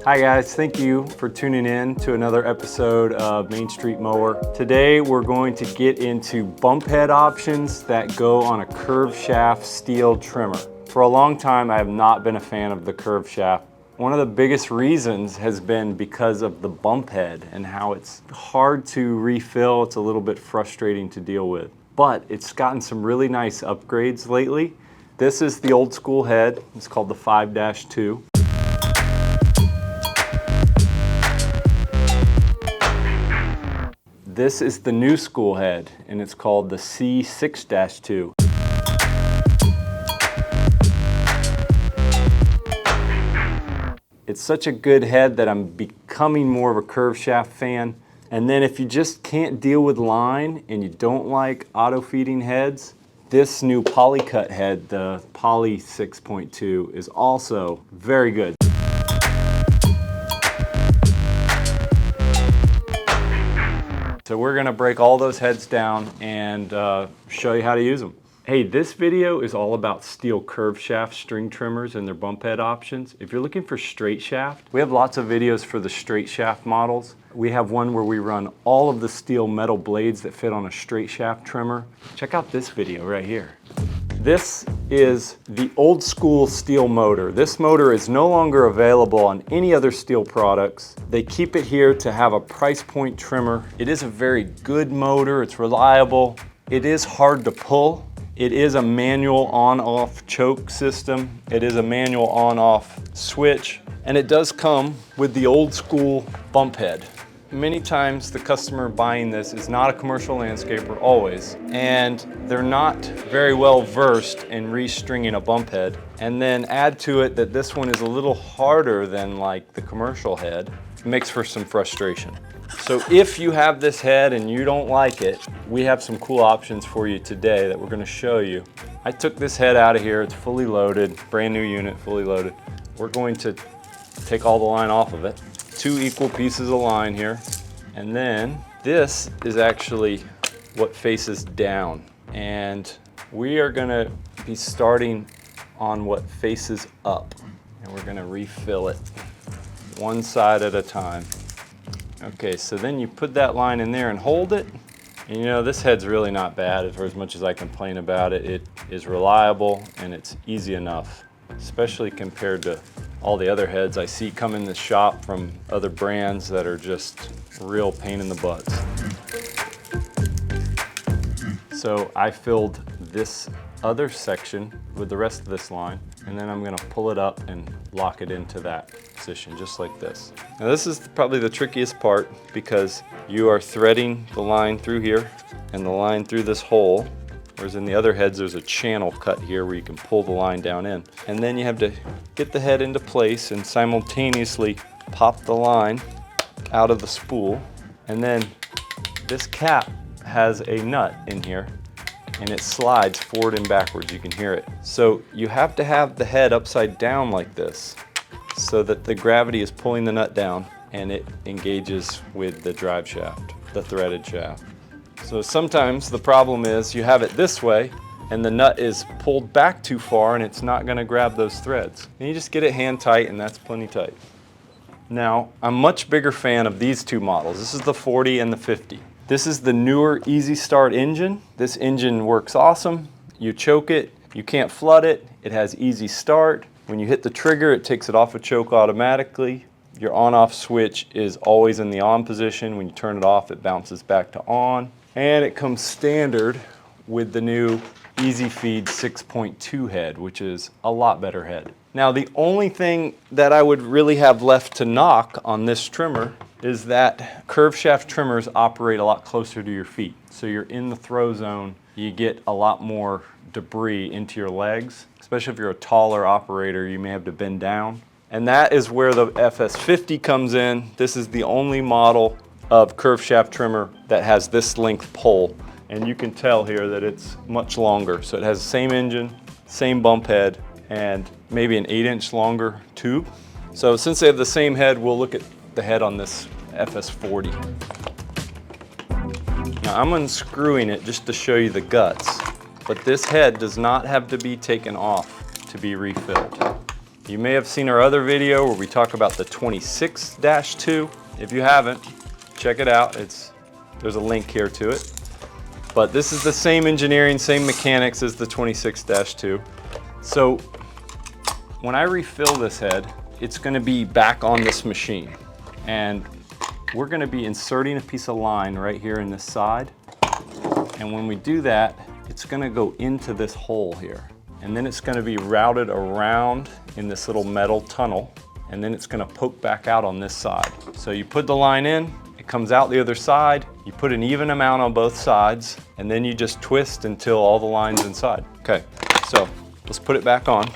Hi guys, thank you for tuning in to another episode of Main Street Mower. Today we're going to get into bump head options that go on a curved shaft steel trimmer. For a long time I have not been a fan of the curved shaft. One of the biggest reasons has been because of the bump head and how it's hard to refill. It's a little bit frustrating to deal with. But it's gotten some really nice upgrades lately. This is the old school head. It's called the 5-2. This is the new school head, and it's called the C6-2. It's such a good head that I'm becoming more of a curved shaft fan. And then if you just can't deal with line and you don't like auto feeding heads, this new PolyCut head, the Poly 6.2, is also very good. So we're gonna break all those heads down and show you how to use them. Hey, this video is all about steel curved shaft string trimmers and their bump head options. If you're looking for straight shaft, we have lots of videos for the straight shaft models. We have one where we run all of the steel metal blades that fit on a straight shaft trimmer. Check out this video right here. This is the old school steel motor. This motor is no longer available on any other steel products. They keep it here to have a price point trimmer. It is a very good motor. It's reliable. It is hard to pull. It is a manual on-off choke system. It is a manual on-off switch. And it does come with the old school bump head. Many times the customer buying this is not a commercial landscaper, always, and they're not very well versed in restringing a bump head. And then add to it that this one is a little harder than like the commercial head. It makes for some frustration. So if you have this head and you don't like it, we have some cool options for you today that we're going to show you. I took this head out of here. It's fully loaded, brand new unit, fully loaded. We're going to take all the line off of it. 2 equal pieces of line here. And then this is actually what faces down. And we are going to be starting on what faces up. And we're going to refill it one side at a time. Okay, so then you put that line in there and hold it. And you know, this head's really not bad for as much as I complain about it. It is reliable and it's easy enough, especially compared to all the other heads I see come in the shop from other brands that are just real pain in the butts. So I filled this other section with the rest of this line, and then I'm gonna pull it up and lock it into that position, just like this. Now this is probably the trickiest part because you are threading the line through here and the line through this hole, whereas in the other heads there's a channel cut here where you can pull the line down in. And then you have to get the head into place and simultaneously pop the line out of the spool. And then this cap has a nut in here and it slides forward and backwards. You can hear it. So you have to have the head upside down like this so that the gravity is pulling the nut down and it engages with the drive shaft, the threaded shaft. So sometimes the problem is you have it this way and the nut is pulled back too far and it's not going to grab those threads. And you just get it hand tight and that's plenty tight. Now, I'm a much bigger fan of these 2 models. This is the 40 and the 50. This is the newer Easy Start engine. This engine works awesome. You choke it, you can't flood it. It has easy start. When you hit the trigger, it takes it off of choke automatically. Your on-off switch is always in the on position. When you turn it off, it bounces back to on. And it comes standard with the new Easy Feed 6.2 head, which is a lot better head. Now, the only thing that I would really have left to knock on this trimmer is that curved shaft trimmers operate a lot closer to your feet. So you're in the throw zone, you get a lot more debris into your legs. Especially if you're a taller operator, you may have to bend down. And that is where the FS50 comes in. This is the only model of curved shaft trimmer that has this length pole. And you can tell here that it's much longer. So it has the same engine, same bump head, and maybe an 8-inch longer tube. So since they have the same head, we'll look at the head on this FS40. Now I'm unscrewing it just to show you the guts, but this head does not have to be taken off to be refilled. You may have seen our other video where we talk about the 26-2. If you haven't, check it out. There's a link here to it. But this is the same engineering, same mechanics as the 26-2. So when I refill this head, it's gonna be back on this machine. And we're gonna be inserting a piece of line right here in this side. And when we do that, it's gonna go into this hole here. And then it's gonna be routed around in this little metal tunnel. And then it's gonna poke back out on this side. So you put the line in, it comes out the other side, you put an even amount on both sides, and then you just twist until all the line's inside. Okay, so let's put it back on.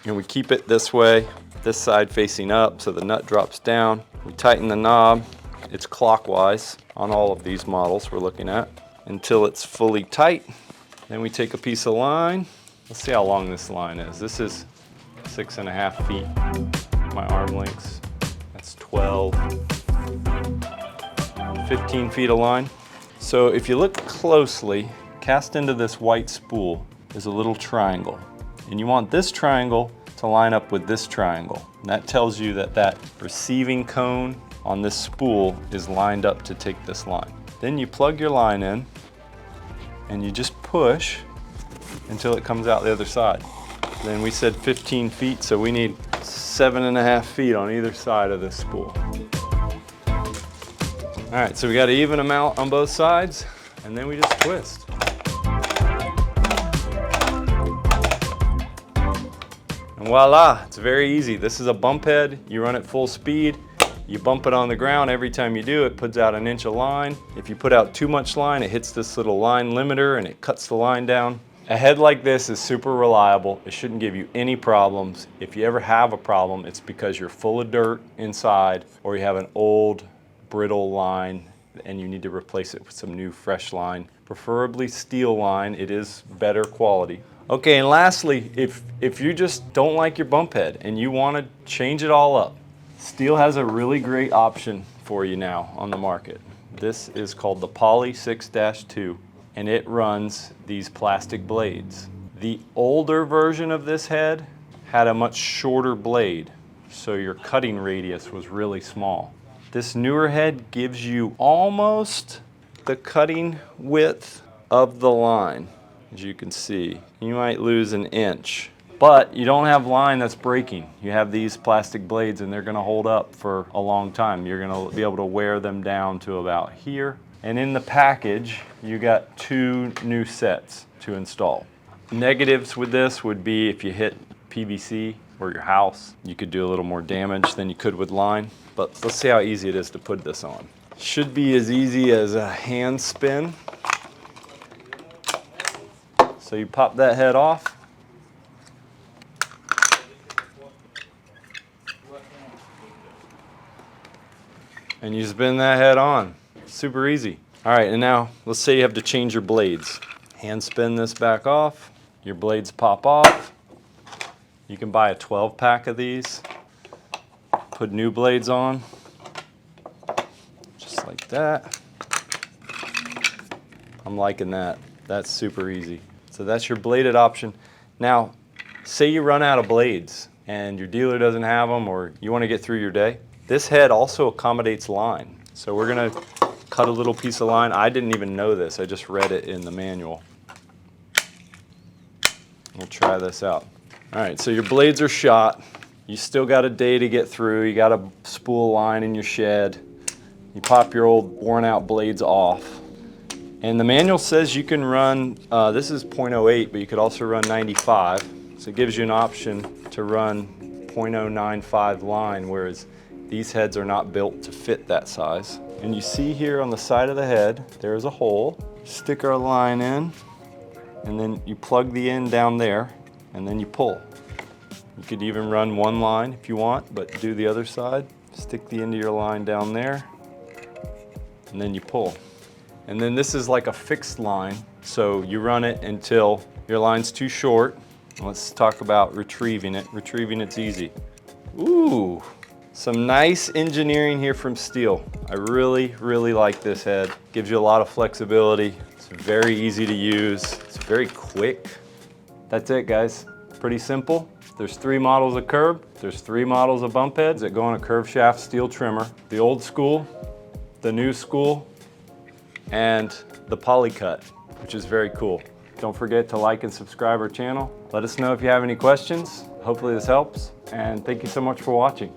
And we keep it this way, this side facing up so the nut drops down. We tighten the knob. It's clockwise on all of these models we're looking at until it's fully tight. Then we take a piece of line. Let's see how long this line is. This is 6.5 feet, my arm lengths. That's 12. 15 feet of line. So if you look closely, cast into this white spool is a little triangle. And you want this triangle to line up with this triangle. And that tells you that that receiving cone on this spool is lined up to take this line. Then you plug your line in and you just push until it comes out the other side. Then we said 15 feet, so we need 7.5 feet on either side of this spool. All right, so we got an even amount on both sides, and then we just twist. And voila, it's very easy. This is a bump head. You run it full speed. You bump it on the ground. Every time you do, it puts out an inch of line. If you put out too much line, it hits this little line limiter and it cuts the line down. A head like this is super reliable. It shouldn't give you any problems. If you ever have a problem, it's because you're full of dirt inside or you have an old, brittle line and you need to replace it with some new fresh line, preferably steel line. It is better quality. Okay, and lastly, if you just don't like your bump head and you want to change it all up, STIHL has a really great option for you now on the market. This is called the Poly 6-2 and it runs these plastic blades. The older version of this head had a much shorter blade, so your cutting radius was really small. This newer head gives you almost the cutting width of the line, as you can see. You might lose an inch, but you don't have line that's breaking. You have these plastic blades and they're gonna hold up for a long time. You're gonna be able to wear them down to about here. And in the package, you got 2 new sets to install. Negatives with this would be if you hit PVC or your house, you could do a little more damage than you could with line. But let's see how easy it is to put this on. Should be as easy as a hand spin. So you pop that head off. And you spin that head on. Super easy. All right, and now let's say you have to change your blades. Hand spin this back off. Your blades pop off. You can buy a 12-pack of these. Put new blades on, just like that. I'm liking that. That's super easy. So that's your bladed option. Now, say you run out of blades and your dealer doesn't have them or you want to get through your day. This head also accommodates line. So we're gonna cut a little piece of line. I didn't even know this. I just read it in the manual. We'll try this out. All right, so your blades are shot. You still got a day to get through. You got a spool line in your shed. You pop your old worn out blades off. And the manual says you can run, this is 0.08, but you could also run 95. So it gives you an option to run 0.095 line, whereas these heads are not built to fit that size. And you see here on the side of the head, there's a hole. Stick our line in, and then you plug the end down there, and then you pull. You could even run one line if you want, but do the other side. Stick the end of your line down there, and then you pull. And then this is like a fixed line, so you run it until your line's too short. Let's talk about retrieving it. Retrieving it's easy. Ooh, some nice engineering here from STIHL. I really, really like this head. Gives you a lot of flexibility. It's very easy to use. It's very quick. That's it, guys. Pretty simple. There's 3 models of curb. There's 3 models of bump heads that go on a curved shaft steel trimmer. The old school, the new school, and the PolyCut, which is very cool. Don't forget to like and subscribe our channel. Let us know if you have any questions. Hopefully this helps, and thank you so much for watching.